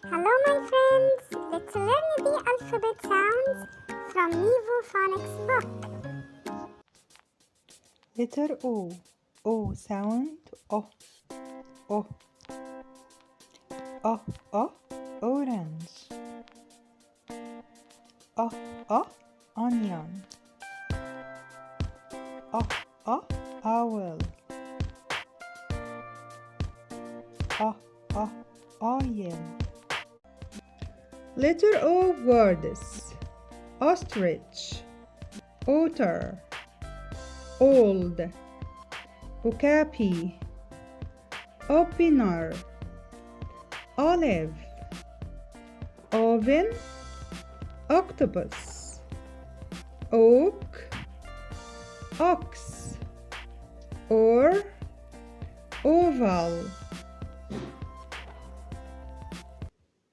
Hello my friends, let's learn the alphabet sounds from Nevo Phonics Book. Letter O. O sound. O. O. O. O. Orange. O. O. Onion. O. O. Owl. O. O. Oil. Letter O words. Ostrich. Otter. Old. Okapi. Opener. Olive. Oven. Octopus. Oak. Ox. Or. Oval.